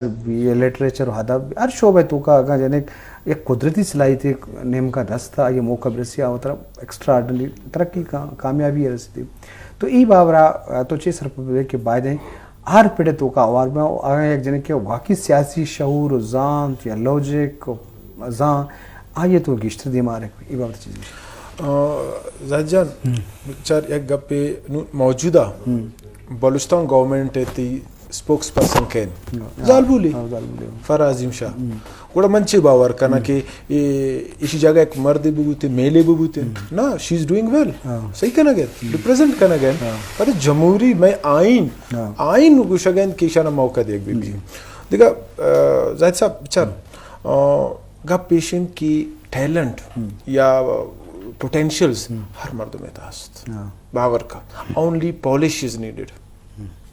بھی لٹریچر و ادب ہر شعبے تو کا اگر جانے ایک قدرتی صلاحیت نیم کا دست تھا یہ موقع برسیا اور طرف ایکسٹرا آرڈنری ترقی کا کامیابی ہے رسیدی تو ای بابرا تو چیز سرپ کے بائدیں ہر پیڑے تو کا آواز میں آگے ایک جنے کہ واقعی سیاسی شعور و زان یا لوجک زان آئیے تو گشتر دی مارے ای بابر چیز زاہد جان چار ایک گپے موجودہ بلوچستان گورنمنٹ تی اسپوکس پرسن کین زالبولی فرا عظیم شاہ گوڑا منچے باور کنا کہ اسی جگہ ایک مرد ببوتے میلے ببوتے نا شی از ڈوئنگ ویل صحیح کنا گئے ریپریزنٹ کنا گئے پر جمہوری میں آئین گوشا گئے کہ اشانہ موقع دیکھ بھی دیکھا زاہد صاحب بچار گا پیشنٹ کی ٹیلنٹ یا پوٹینشیلز ہر مرد میں تاست باور کا اونلی پالش از نیڈیڈ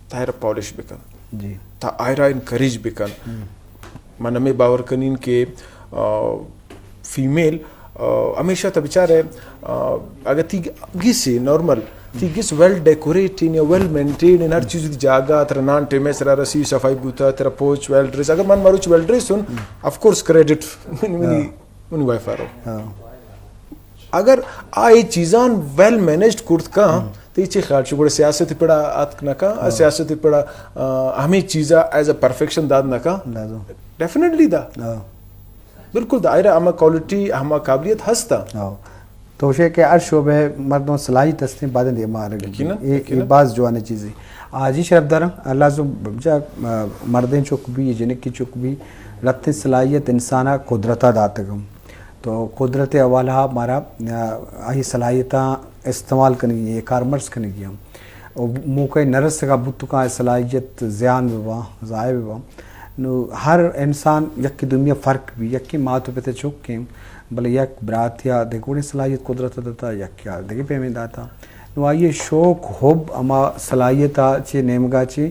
تاہرہ پالش بکن تا آئرہ انکریج بکن من میں باور کنین کہ فیمیل ہمیشہ تا بچار ہے اگر تی گیسی نارمل تی گیس ویل ڈیکوریٹین یا ویل مینٹین ان ہر چیز دی جاگا ترہ نان ٹیمے سرہ رسی صفائی بوتا ترہ پوچ ویل ڈریس اگر من مروچ ویل ڈریس سن اف کورس کریڈٹ منی وائی فارو اگر آئی چیزان ویل مینجڈ کرت کا تو یہ خیال چھو بڑے سیاست پڑا آتک نکا سیاست پڑا ہمیں چیزا ایز اے پرفیکشن داد نکا ڈیفینیٹلی دا بالکل دا آئرہ ہمیں کوالٹی ہمیں قابلیت ہستا تو اسے کہ ہر شعبے مردوں صلاحیت ہستے بعد دے مارے یہ بعض جوانے چیزیں آج ہی شرف دارم اللہ سے بجا مردیں چک بھی جنک کی چک بھی رت صلاحیت انسانہ قدرتہ داتگم تو قدرت اوالہ ہمارا آہی صلاحیتاں استعمال کرنے گی کارمرس کرنے گی ہم موقع نرس کا بت کا صلاحیت زیان بوا ضائع بوا نو ہر انسان یک کی دنیا فرق بھی یک کی ماں تو پہ چک کے بلے یک برات یا دیکھوڑی صلاحیت قدرت دیتا یک کیا دیکھیں پہ میں داتا نو آئیے شوق حب اما صلاحیتہ چی نیمگا چی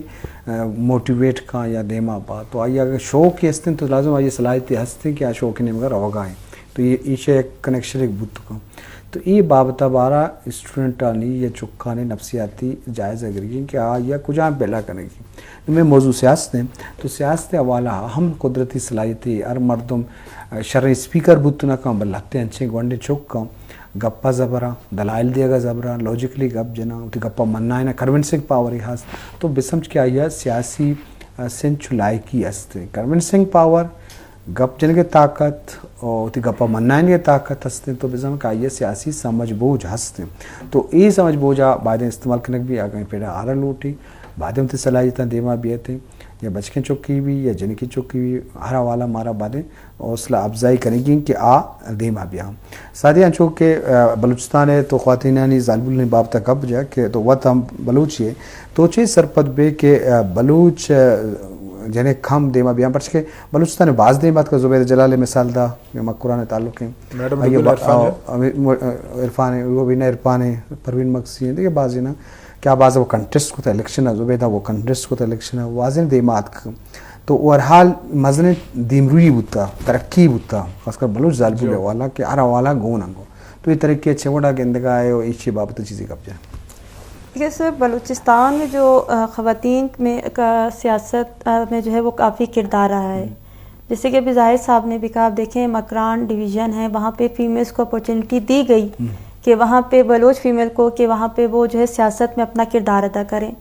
موٹیویٹ کا یا دیما پا تو آئیے اگر شوق کی ہستیں تو لازم آئیے صلاحیتی ہستیں کہ شوق نیمگا روگائیں تو یہ ایشے ایک کنیکشن ایک بت کا تو یہ بابتہ بارہ اسٹوڈنٹ آنی یا چکانے نفسیاتی جائز اگری کہ یا کجا بیلا کرنے کی میں موضوع سیاست ہیں تو سیاست حوالہ ہم قدرتی صلاحیتی ہر مردم شرعی اسپیکر بتنا کا بلتے انچے گونڈے چک کا گپا زبرا دلائل دیا گا زبرا لوجکلی گپ جنا تو گپا مننا ہے نا کنونسنگ پاور ہی ہست تو بسمجھ کے آئیا سیاسی سنچ لائکی ہستے کنونسنگ پاور گپ جن کے طاقت اور تی گپا منائن کے طاقت ہستے تو بزم کا یہ سیاسی سمجھ بوجھ ہستے تو یہ سمجھ بوجھا بعدیں استعمال کرنے بھی آگئیں پیڑا آرہ لوٹی بعدیں تی صلاحیتاں دیما بیتے یا بچکیں چکی بھی یا جن کی چکی بھی ہر حوالہ مارا بعدیں حوصلہ افزائی کریں گی کہ آ دیما بیا سادیاں چونکہ بلوچستان ہے تو خواتینانی ظالبول نے باب تک اب جا کہ تو وقت ہم بلوچ ہے تو چیز سرپت بے کہ بلوچ جنہیں کھم دیما بیان پرچ کے بلوچستان بعض دیں بات کا زبیر جلال مثال دا قرآن تعلق ہیں عرفان ہے وہ بھی نا عرفان ہے پروین مقصی ہیں دیکھیں بعض نا کیا بعض وہ کنٹیسٹ کو تا الیکشن ہے زبیر دا وہ کنٹیسٹ کو تا الیکشن ہے واضح دیمات کا تو ورحال مزن دیمروی بوتا ترقی بوتا خاص کر بلوچ ظالبول والا کہ ہر حوالہ گون انگو تو یہ طریقے اچھے وڑا گندگا ہے اور ایچی بابت چیزیں کب جائیں جیسے بلوچستان میں جو خواتین میں کا سیاست میں جو ہے وہ کافی کردار رہا ہے جیسے کہ ابھی ظاہر صاحب نے بھی کہا آپ دیکھیں مکران ڈویژن ہے وہاں پہ فیمیلز کو اپورچونٹی دی گئی کہ وہاں پہ بلوچ فیمیل کو کہ وہاں پہ وہ جو ہے سیاست میں اپنا کردار ادا کریں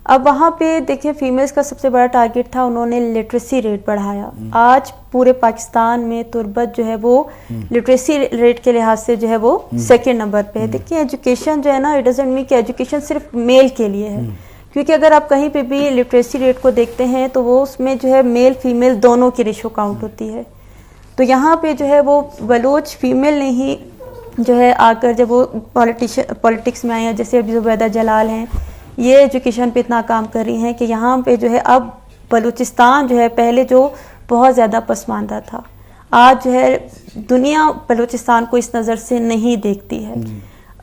اب وہاں پہ دیکھیں فیمیلز کا سب سے بڑا ٹارگٹ تھا انہوں نے لٹریسی ریٹ بڑھایا آج پورے پاکستان میں تربت جو ہے وہ لٹریسی ریٹ کے لحاظ سے جو ہے وہ سیکنڈ نمبر پہ ہے دیکھیں ایجوکیشن جو ہے نا اٹ ڈزنٹ مین کہ ایجوکیشن صرف میل کے لیے ہے کیونکہ اگر آپ کہیں پہ بھی لٹریسی ریٹ کو دیکھتے ہیں تو وہ اس میں جو ہے میل فیمیل دونوں کی ریشو کاؤنٹ ہوتی ہے تو یہاں پہ جو ہے وہ بلوچ فیمیل نے ہی جو ہے آ کر جب وہ پولیٹکس میں آئے ہیں جیسے ابھی زبیدہ جلال ہیں یہ ایجوکیشن پہ اتنا کام کر رہی ہیں کہ یہاں پہ جو ہے اب بلوچستان جو ہے پہلے جو بہت زیادہ پسماندہ تھا آج جو ہے دنیا بلوچستان کو اس نظر سے نہیں دیکھتی ہے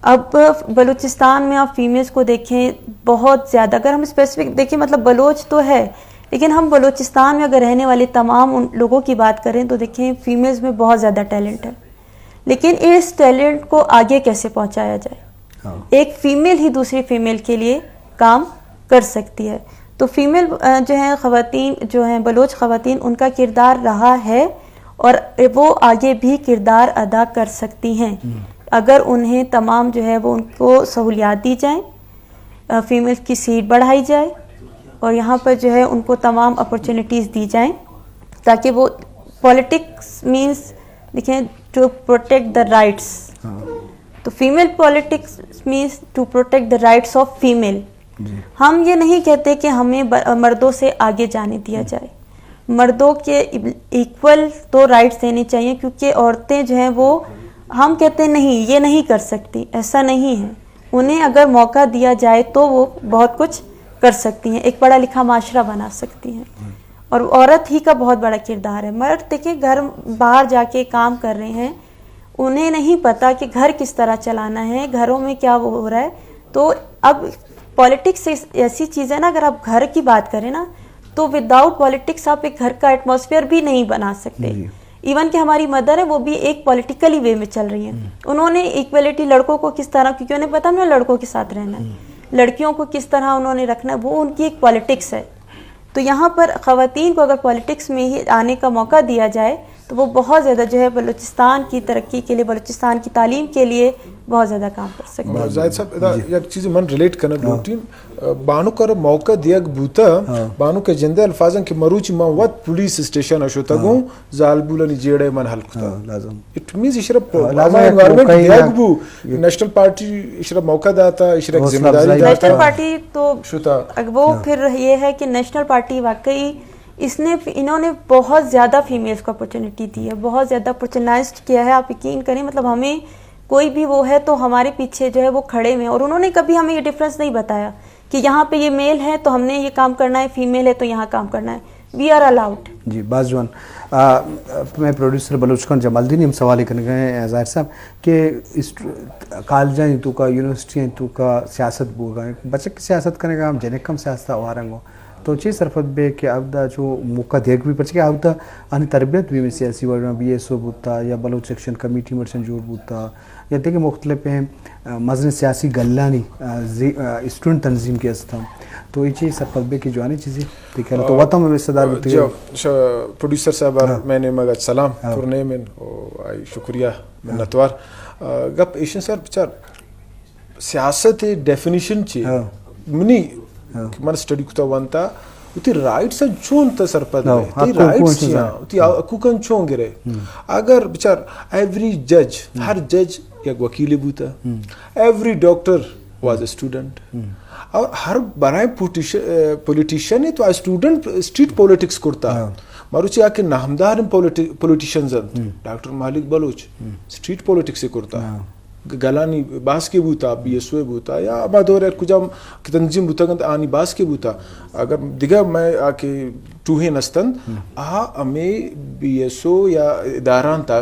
اب بلوچستان میں آپ فیمیلز کو دیکھیں بہت زیادہ اگر ہم اسپیسیفک دیکھیں مطلب بلوچ تو ہے لیکن ہم بلوچستان میں اگر رہنے والے تمام ان لوگوں کی بات کریں تو دیکھیں فیمیلز میں بہت زیادہ ٹیلنٹ ہے لیکن اس ٹیلنٹ کو آگے کیسے پہنچایا جائے ایک فیمیل ہی دوسری فیمیل کے لیے کام کر سکتی ہے تو فیمیل جو ہیں خواتین جو ہیں بلوچ خواتین ان کا کردار رہا ہے اور وہ آگے بھی کردار ادا کر سکتی ہیں اگر انہیں تمام جو ہے وہ ان کو سہولیات دی جائیں, فیمیل کی سیٹ بڑھائی جائے اور یہاں پر جو ہے ان کو تمام اپرچونیٹیز دی جائیں تاکہ وہ پولیٹکس مینس دیکھیں ٹو پروٹیکٹ دا رائٹس, تو female politics means to protect the rights of female. ہم یہ نہیں کہتے کہ ہمیں مردوں سے آگے جانے دیا جائے, مردوں کے ایکول تو رائٹس دینے چاہیے کیونکہ عورتیں جو ہیں وہ ہم کہتے ہیں نہیں یہ نہیں کر سکتی, ایسا نہیں ہے, انہیں اگر موقع دیا جائے تو وہ بہت کچھ کر سکتی ہیں, ایک پڑھا لکھا معاشرہ بنا سکتی ہیں. اور عورت ہی کا بہت بڑا کردار ہے. مرد دیکھیں گھر باہر جا کے کام کر رہے ہیں, انہیں نہیں پتا کہ گھر کس طرح چلانا ہے, گھروں میں کیا وہ ہو رہا ہے. تو اب پولیٹکس ایسی چیز ہے نا, اگر آپ گھر کی بات کریں نا تو وداؤٹ پولیٹکس آپ ایک گھر کا ایٹماسفیئر بھی نہیں بنا سکتے. ایون کہ ہماری مدر ہے وہ بھی ایک پولیٹیکلی وے میں چل رہی ہیں, انہوں نے ایکویلٹی لڑکوں کو کس طرح, کیونکہ انہیں پتا ہمیں لڑکوں کے ساتھ رہنا ہے, لڑکیوں کو کس طرح انہوں نے رکھنا ہے, وہ ان کی ایک پولیٹکس ہے. تو یہاں پر خواتین کو اگر پولیٹکس میں ہی آنے کا موقع دیا جائے تو وہ بہت زیادہ جو ہے بلوچستان کی ترقی کے لیے, بلوچستان کی تعلیم کے لیے بہت زیادہ کام کر سکتے ہیں. زاہد صاحب ایک چیز من ریلیٹ کرنا بوٹین بانو کر موقع دیا بوتا بانو کے جندے الفاظن کے مروچ ما وات پولیس اسٹیشن اشو تگو زالبولانی جیڑے من حل کتا لازم اٹ مینز اشرف انوائرمنٹ دیا بو نیشنل پارٹی اشرف موقع داتا اشرف ذمہ داری داتا. نیشنل پارٹی تو وہ پھر یہ ہے کہ نیشنل پارٹی واقعی انہوں نے بہت زیادہ فیمیلز کو اپرچونیٹی دی ہے, بہت زیادہ اپرچونائزڈ کیا ہے. آپ یقین کریں مطلب ہمیں کوئی بھی وہ ہے تو ہمارے پیچھے جو ہے وہ کھڑے ہوئے, اور انہوں نے کبھی ہمیں یہ ڈفرینس نہیں بتایا کہ یہاں پہ یہ میل ہے تو ہم نے یہ کام کرنا ہے, فیمیل ہے تو یہاں کام کرنا ہے. We are allowed. جی باز جوان میں پروڈیوسر بلوچ خان جمال الدین ہم سوال کرنے گئے ظاہر صاحب کہ کالجیں تو کا یونیورسٹیاں تو کا سیاست بو گئے بچے کی سیاست کرنے گا ہم جنہیں کم سیاست آوارنگ ہو تو چیز صرفت بے کہ اب دا جو موقع دیکھ بھی پچ کے اب دا آنی تربیت بھی میں سیاسی ورنہ بی ایس او بوتا یا بلوچ سیکشن کمیٹی مرچن جوڑ بوتا یا دیکھیں مختلف ہیں مزن سیاسی گلانی اسٹوڈنٹ تنظیم کے استعمال تو یہ چیز صرفت بے کی جو آنی چیزیں دیکھیں تو وطن میں صدار بوتے ہیں. پروڈیوسر صاحب میں نے مگا سلام کرنے میں شکریہ منتوار گپ ایشن سر بچار سیاست ڈیفینیشن چی منی من اسٹڈی کتا وانتا تی رائٹس چون تا سرپد ہے تی رائٹس چیاں تی اکوکن چون گرے اگر بچار ایوری جج ہر جج یک وکیل بوتا every doctor was a student اور ہر برائے پولیٹیشن ہے تو اسٹوڈنٹ اسٹریٹ پولیٹکس کرتا مروچی آکے نامدار پولیٹیشنز ڈاکٹر مالک بلوچ اسٹریٹ پولیٹکس سے کرتا گلانی باس کے بوتا بی ایس او بوتا یا آباد کجا تنظیم بوتا گند آنی باس کے بوتا اگر دیگا میں آکے ٹوہے نستند ہمیں بی ایس او یا اداران تا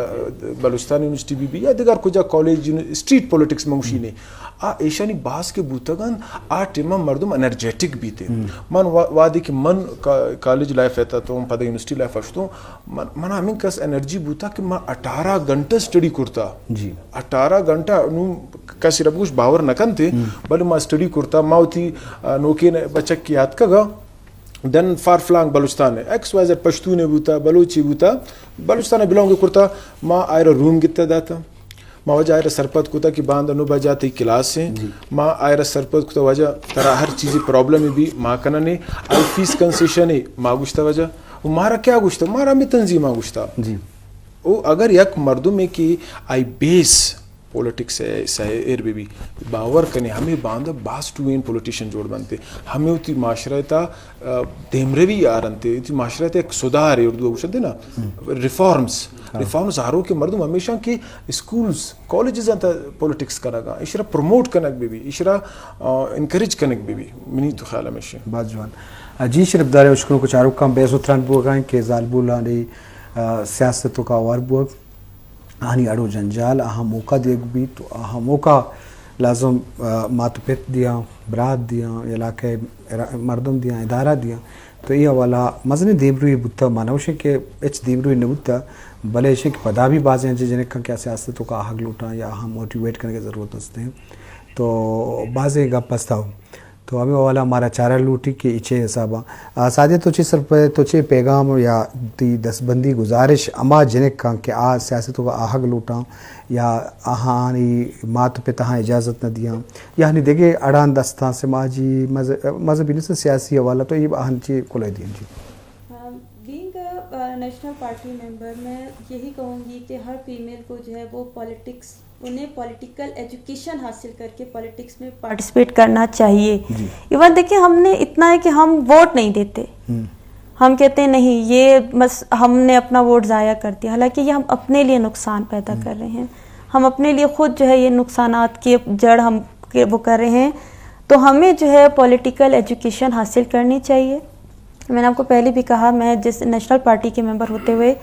بلوچستان یونیورسٹی بی یا دیگر کجا کالج اسٹریٹ پولیٹکس منگوشی نے ایشانی باس کے بوتا گند ٹیما مردم انرجیٹک بیتے من وادی کہ من کالج لائف ایتا تو پدا یونیورسٹی لائف اشتو من ہمیں کس انرجی بوتا کہ من 18 گھنٹہ اسٹڈی کرتا جی 18 گھنٹہ کسی رب کچھ باور نکن تھے بلے میں اسٹڈی کرتا ماوتی نوکے بچک کی یاد کا گا دن فار فلانگ Balochistan X Y Z Pashtun بوتا بلوچی بوتا بلوچستان بلونگ کرتا ماں آئر روم گتا داتا ماں وجہ آئر سرپت کتا کہ باندھ انو بجاتی کلاس سے ماں آئر سرپت کتا وجہ ترا ہر چیزی پرابلم بھی ماں کننے آئی فیس کنسیشن ماں گوشتا وجہ وہ مارا کیا گوشتا مارا میں تنظیم ماں گوشتا جی او اگر یک مردوں میں کی آئی بیس پولیٹکس ہے سہر بھی باور کرنے ہمیں باندھا باس ٹو این پولیٹیشن جوڑ بنتے ہمیں اتی معاشرہ تا دیمرے بھی آرنتے اتی معاشرہ تا ایک صدار ہے اردو گوشت دے نا ریفارمز ہارو کے مردم ہمیشہ کی اسکولز کالجز انتا پولیٹکس کرنا گا اشرا پروموٹ کرنک بھی اشرا انکریج کرنک بھی منی تو خیال ہمیشہ بات جوان جی شرف دارے اشکروں کو چاروں کام بیس اتران بوگائیں کہ ظالبو لانے سیاستوں کا وار بوگ آنی اڑو جنجال اہم موقع دیکھ بھی تو اہم موقع لازم ماتپیت دیا برات دیا علاقہ مردم دیا ادارہ دیا تو یہ حوالہ مزن دیمروی بوتا مانوشے کہ اچ دیمروی نبوتا بلے شے کہ پدا بھی بازیں جنہیں کہا کیا سیاستوں کا حق لوٹا یا اہم موٹیویٹ کرنے کی ضرورت ہوتے ہیں تو بازیں گا پستا ہو تو ہمیں والا ہمارا چارہ لوٹی کے اچھے حسابہ سادے تو چھ پیغام یا تی دستبندی گزارش اما جنک کان کہ سیاست کا آہگ لوٹاں یا آہانی مات پہ تہاں اجازت نہ دیاں یا ہنی دیکھے اڑان دستان سے ماجی مذہبی نہیں سیاسی حوالہ تو یہ آہن چی کھلے دیں جی. بینگ نیشنل پارٹی ممبر میں یہی کہوں گی کہ ہر فیمیل کو جو ہے وہ پالیٹکس انہیں پولیٹیکل ایجوکیشن حاصل کر کے پالیٹکس میں پارٹیسپیٹ کرنا چاہیے. ایون دیکھیں ہم نے اتنا ہے کہ ہم ووٹ نہیں دیتے, ہم کہتے ہیں نہیں یہ بس ہم نے اپنا ووٹ ضائع کر دیا, حالانکہ یہ ہم اپنے لیے نقصان پیدا کر رہے ہیں, ہم اپنے لیے خود جو ہے یہ نقصانات کی جڑ ہم وہ کر رہے ہیں. تو ہمیں جو ہے پولیٹیکل ایجوکیشن حاصل کرنی چاہیے. میں نے آپ کو پہلے بھی کہا میں جس نیشنل پارٹی کے ممبر ہوتے ہوئے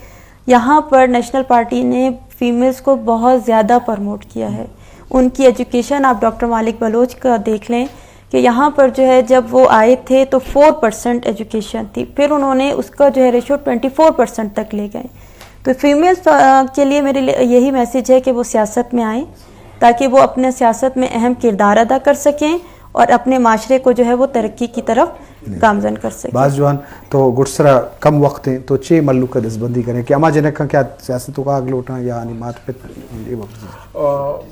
یہاں پر نیشنل پارٹی نے فیمیلز کو بہت زیادہ پروموٹ کیا ہے. ان کی ایجوکیشن آپ ڈاکٹر مالک بلوچ کا دیکھ لیں کہ یہاں پر جو ہے جب وہ آئے تھے تو 4% ایجوکیشن تھی, پھر انہوں نے اس کا جو ہے ریشو 24% تک لے گئے. تو فیمیلز کے لیے میرے یہی میسیج ہے کہ وہ سیاست میں آئیں تاکہ وہ اپنے سیاست میں اہم کردار ادا کر سکیں اور اپنے معاشرے کو جو ہے وہ ترقی کی طرف گامزن کر سکیں. بعض جوان تو گڑسرا کم وقت ہیں تو چھ ملو کا دستبندی کریں کہ اما جنک کا کیا سیاستوں کا آگ لوٹاں یا انیمات پہ یہ وقت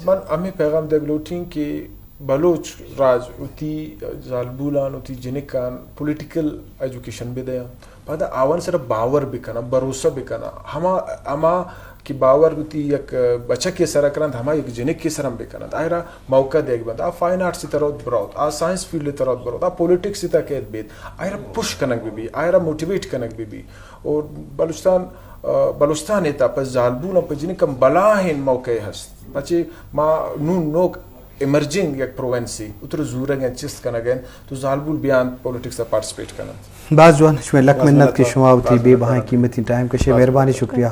من ہمیں پیغام دے لوٹیں کہ بلوچ راج اتی زالبولان اتی جنکان پولیٹیکل ایجوکیشن بھی دیا بعد آوان صرف باور بھی کنا بھروسہ بھی کنا ہما کہ باور ہوتی یک بچہ کے سر کرند ہما یک جنک کے سر ہم بھی کرند آئرہ موقع دیکھ بند آ فائن آرٹ سی طرح بروت آ سائنس فیلڈ طرح بروت آ پولیٹکس سی طرح قید بیت آئرہ پش کنک بھی آئرہ موٹیویٹ کنک بھی اور بلوچستان ایتا پس زالبون پس جنکم بلاہن موقع ہست پچے ما نون نوک ایمرجنگ یک پروونسی اتر زورگن چست کنگن تو زالبول بیان پولیٹکس تا پارٹیسپیٹ کنند. بعض جوان شما لک منت کے شما ہوتی بے بہائیں قیمتی ٹائم کشے مہربانی شکریہ.